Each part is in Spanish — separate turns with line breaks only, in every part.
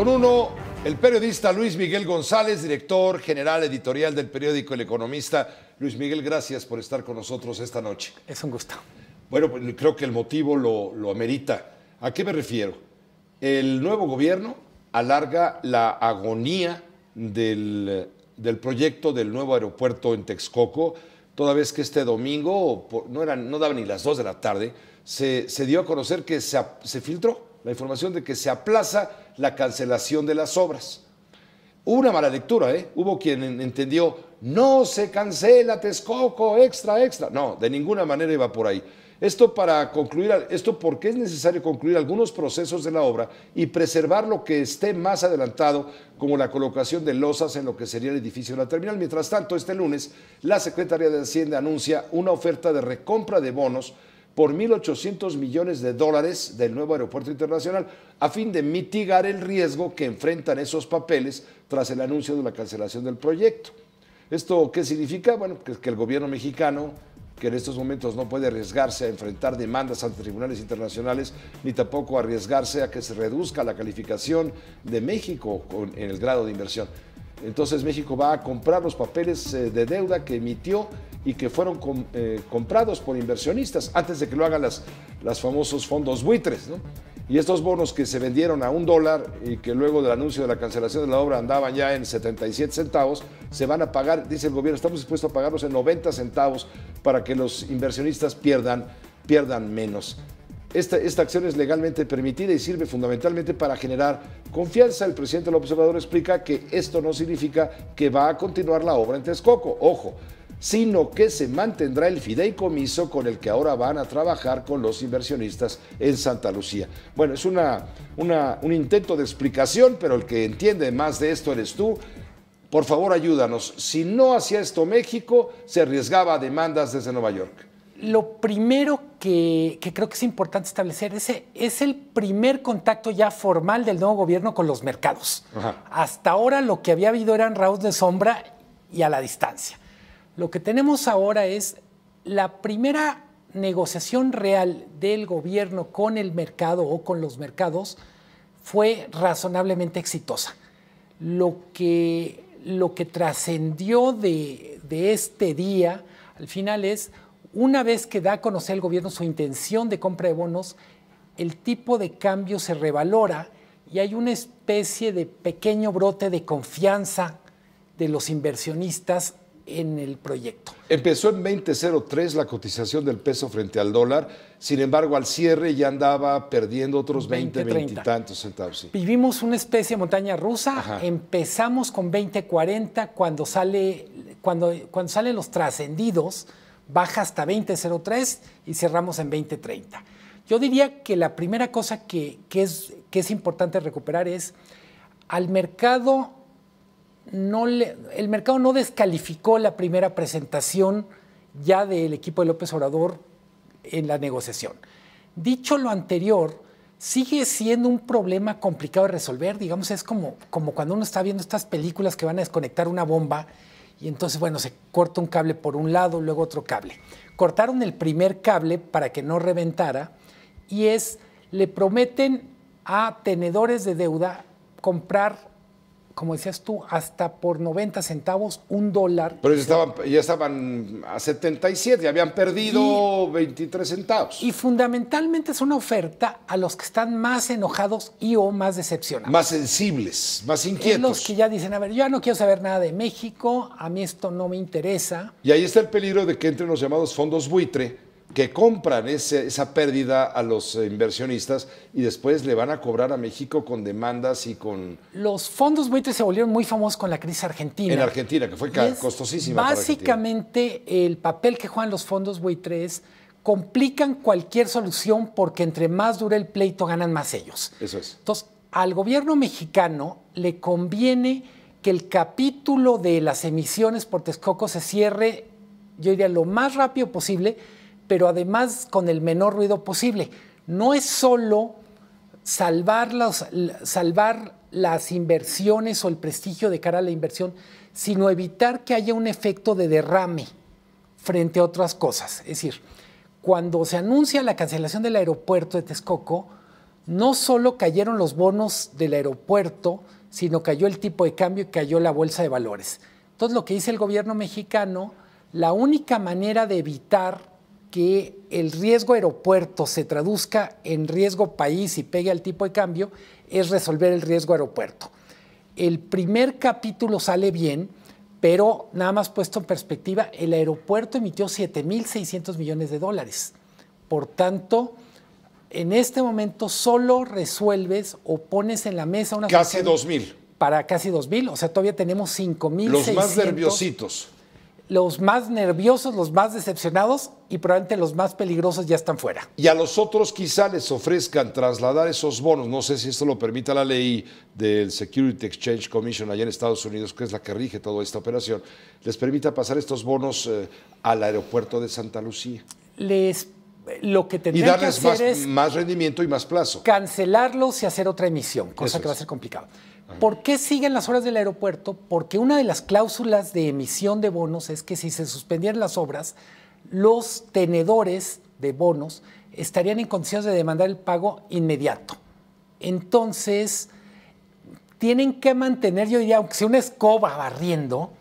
Con uno, el periodista Luis Miguel González, director general editorial del periódico El Economista. Luis Miguel, gracias por estar con nosotros esta noche.
Es un gusto.
Bueno, pues creo que el motivo lo amerita. ¿A qué me refiero? El nuevo gobierno alarga la agonía del proyecto del nuevo aeropuerto en Texcoco, toda vez que este domingo, no daban ni las 2 de la tarde, se dio a conocer que se filtró la información de que se aplaza la cancelación de las obras. Hubo una mala lectura, ¿eh? Hubo quien entendió, no se cancela Texcoco, extra. No, de ninguna manera iba por ahí. Esto porque es necesario concluir algunos procesos de la obra y preservar lo que esté más adelantado, como la colocación de losas en lo que sería el edificio de la terminal. Mientras tanto, este lunes, la Secretaría de Hacienda anuncia una oferta de recompra de bonos por $1.800 millones del nuevo aeropuerto internacional, a fin de mitigar el riesgo que enfrentan esos papeles tras el anuncio de la cancelación del proyecto. ¿Esto qué significa? Bueno, que el gobierno mexicano, que en estos momentos no puede arriesgarse a enfrentar demandas ante tribunales internacionales, ni tampoco arriesgarse a que se reduzca la calificación de México en el grado de inversión. Entonces México va a comprar los papeles de deuda que emitió y que fueron comprados por inversionistas antes de que lo hagan los famosos fondos buitres, ¿no? Y estos bonos que se vendieron a $1 y que luego del anuncio de la cancelación de la obra andaban ya en 77 centavos, se van a pagar, dice el gobierno, estamos dispuestos a pagarlos en 90 centavos para que los inversionistas pierdan menos. Esta acción es legalmente permitida y sirve fundamentalmente para generar confianza. El presidente López Obrador explica que esto no significa que va a continuar la obra en Texcoco, ojo, sino que se mantendrá el fideicomiso con el que ahora van a trabajar con los inversionistas en Santa Lucía. Bueno, es un intento de explicación, pero el que entiende más de esto eres tú. Por favor, ayúdanos. Si no hacía esto México, se arriesgaba a demandas desde Nueva York.
Lo primero que creo que es importante establecer es el primer contacto ya formal del nuevo gobierno con los mercados. Ajá. Hasta ahora lo que había habido eran raos de sombra y a la distancia. Lo que tenemos ahora es la primera negociación real del gobierno con el mercado o con los mercados fue razonablemente exitosa. Lo que trascendió de este día al final es, una vez que da a conocer el gobierno su intención de compra de bonos, el tipo de cambio se revalora y hay una especie de pequeño brote de confianza de los inversionistas en el proyecto.
Empezó en 20.03 la cotización del peso frente al dólar, sin embargo al cierre ya andaba perdiendo otros 20 y tantos centavos. Sí.
Vivimos una especie de montaña rusa. Ajá. Empezamos con 20.40, cuando salen los trascendidos, baja hasta 20.03 y cerramos en 20.30. Yo diría que la primera cosa que es importante recuperar es al mercado. El mercado no descalificó la primera presentación ya del equipo de López Obrador en la negociación. Dicho lo anterior, sigue siendo un problema complicado de resolver. Digamos, es como cuando uno está viendo estas películas que van a desconectar una bomba y entonces, bueno, se corta un cable por un lado, luego otro cable. Cortaron el primer cable para que no reventara y le prometen a tenedores de deuda comprar, como decías tú, hasta por 90 centavos, $1.
Pero ya estaban a 77, ya habían perdido 23 centavos.
Y fundamentalmente es una oferta a los que están más enojados o más decepcionados.
Más sensibles, más inquietos.
Los que ya dicen, a ver, yo ya no quiero saber nada de México, a mí esto no me interesa.
Y ahí está el peligro de que entren los llamados fondos buitre, que compran esa pérdida a los inversionistas y después le van a cobrar a México con demandas y con...
Los fondos buitres se volvieron muy famosos con la crisis argentina.
En Argentina, que fue costosísima.
Básicamente, el papel que juegan los fondos buitres complican cualquier solución porque entre más dure el pleito ganan más ellos.
Eso es.
Entonces, al gobierno mexicano le conviene que el capítulo de las emisiones por Texcoco se cierre, yo diría, lo más rápido posible, pero además con el menor ruido posible. No es solo salvar las inversiones o el prestigio de cara a la inversión, sino evitar que haya un efecto de derrame frente a otras cosas. Es decir, cuando se anuncia la cancelación del aeropuerto de Texcoco, no solo cayeron los bonos del aeropuerto, sino cayó el tipo de cambio y cayó la bolsa de valores. Entonces, lo que dice el gobierno mexicano, la única manera de evitar que el riesgo aeropuerto se traduzca en riesgo país y pegue al tipo de cambio es resolver el riesgo aeropuerto. El primer capítulo sale bien, pero nada más puesto en perspectiva, el aeropuerto emitió 7.600 millones de dólares. Por tanto, en este momento solo resuelves o pones en la mesa una
casi 2.000.
Para casi 2.000, o sea, todavía tenemos 5.600.
Los más nerviositos.
Los más nerviosos, los más decepcionados y probablemente los más peligrosos ya están fuera.
Y a los otros quizá les ofrezcan trasladar esos bonos, no sé si esto lo permita la ley del Security Exchange Commission allá en Estados Unidos, que es la que rige toda esta operación, les permita pasar estos bonos al aeropuerto de Santa Lucía.
Lo que tendrían que hacer es
más rendimiento y más plazo.
Cancelarlos y hacer otra emisión, cosa que va a ser complicado. ¿Por qué siguen las obras del aeropuerto? Porque una de las cláusulas de emisión de bonos es que si se suspendieran las obras, los tenedores de bonos estarían en condiciones de demandar el pago inmediato. Entonces, tienen que mantener, yo diría, aunque sea una escoba barriendo,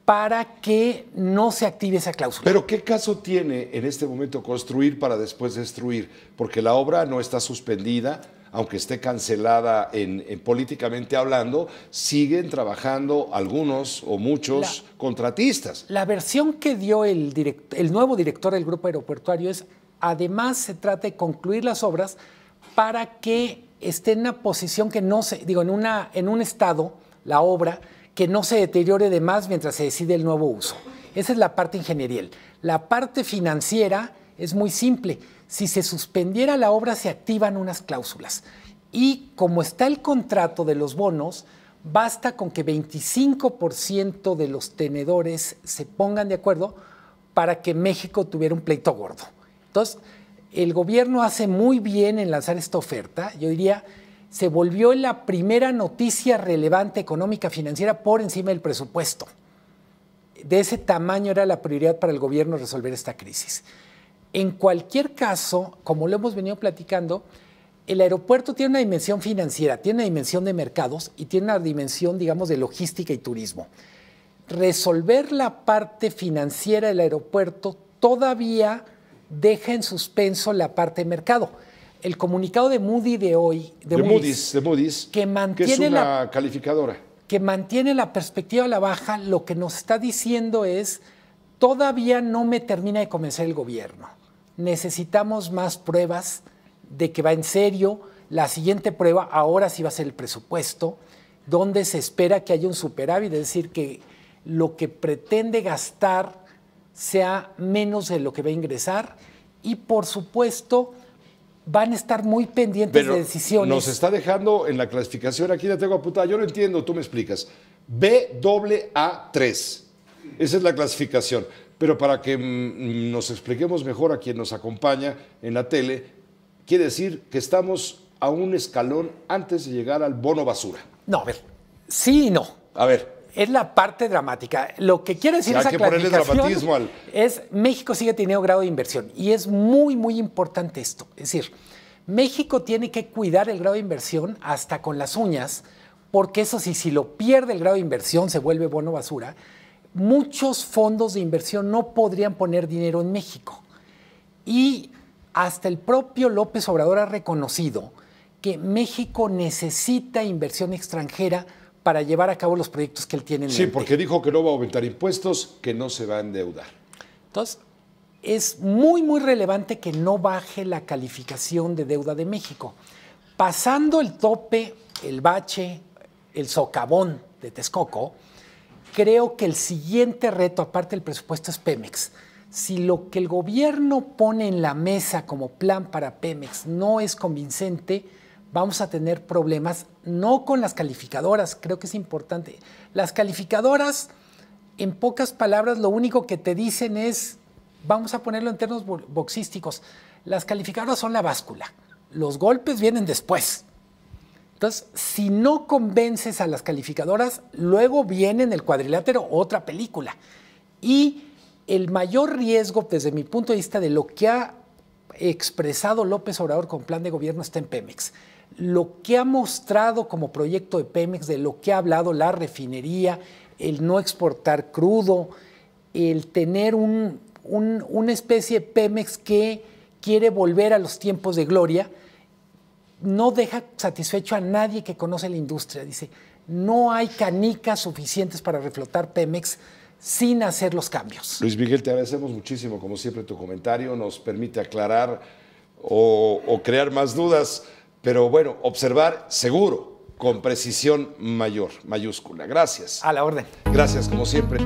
para que no se active esa cláusula.
Pero ¿qué caso tiene en este momento construir para después destruir? Porque la obra no está suspendida, aunque esté cancelada políticamente hablando, siguen trabajando algunos o muchos contratistas.
La versión que dio el nuevo director del grupo aeroportuario es, además se trata de concluir las obras para que esté en una posición que no se, en un estado, la obra, que no se deteriore de más mientras se decide el nuevo uso. Esa es la parte ingenierial. La parte financiera es muy simple. Si se suspendiera la obra, se activan unas cláusulas. Y como está el contrato de los bonos, basta con que 25% de los tenedores se pongan de acuerdo para que México tuviera un pleito gordo. Entonces, el gobierno hace muy bien en lanzar esta oferta. Yo diría, se volvió la primera noticia relevante económica financiera por encima del presupuesto. De ese tamaño era la prioridad para el gobierno resolver esta crisis. En cualquier caso, como lo hemos venido platicando, el aeropuerto tiene una dimensión financiera, tiene una dimensión de mercados y tiene una dimensión, digamos, de logística y turismo. Resolver la parte financiera del aeropuerto todavía deja en suspenso la parte de mercado. El comunicado de Moody's de hoy,
de Moody's,
que mantiene
es una calificadora,
que mantiene la perspectiva a la baja, lo que nos está diciendo es, todavía no me termina de convencer el gobierno. Necesitamos más pruebas de que va en serio. La siguiente prueba ahora sí va a ser el presupuesto, donde se espera que haya un superávit, es decir, que lo que pretende gastar sea menos de lo que va a ingresar y, por supuesto, van a estar muy pendientes de decisiones.
Nos está dejando en la clasificación, aquí la tengo apuntada, yo no entiendo, tú me explicas. BAA3, esa es la clasificación. Pero para que nos expliquemos mejor a quien nos acompaña en la tele, quiere decir que estamos a un escalón antes de llegar al bono basura.
No, a ver, sí y no.
A ver.
Es la parte dramática. Lo que quiere decir esa clasificación es México sigue teniendo grado de inversión y es muy, muy importante esto. Es decir, México tiene que cuidar el grado de inversión hasta con las uñas, porque eso sí, si lo pierde el grado de inversión, se vuelve bono basura. Muchos fondos de inversión no podrían poner dinero en México. Y hasta el propio López Obrador ha reconocido que México necesita inversión extranjera para llevar a cabo los proyectos que él tiene en mente.
Sí, porque dijo que no va a aumentar impuestos, que no se va a endeudar.
Entonces, es muy, muy relevante que no baje la calificación de deuda de México. Pasando el tope, el bache, el socavón de Texcoco, creo que el siguiente reto, aparte del presupuesto, es Pemex. Si lo que el gobierno pone en la mesa como plan para Pemex no es convincente, vamos a tener problemas, no con las calificadoras, creo que es importante. Las calificadoras, en pocas palabras, lo único que te dicen es, vamos a ponerlo en términos boxísticos, las calificadoras son la báscula, los golpes vienen después. Entonces, si no convences a las calificadoras, luego viene en el cuadrilátero otra película. Y el mayor riesgo, desde mi punto de vista, de lo que ha expresado López Obrador con plan de gobierno está en Pemex. Lo que ha mostrado como proyecto de Pemex, de lo que ha hablado la refinería, el no exportar crudo, el tener una especie de Pemex que quiere volver a los tiempos de gloria, no deja satisfecho a nadie que conoce la industria. Dice, no hay canicas suficientes para reflotar Pemex sin hacer los cambios.
Luis Miguel, te agradecemos muchísimo, como siempre, tu comentario. Nos permite aclarar o crear más dudas, pero bueno, observar seguro, con precisión mayor, mayúscula. Gracias.
A la orden.
Gracias, como siempre.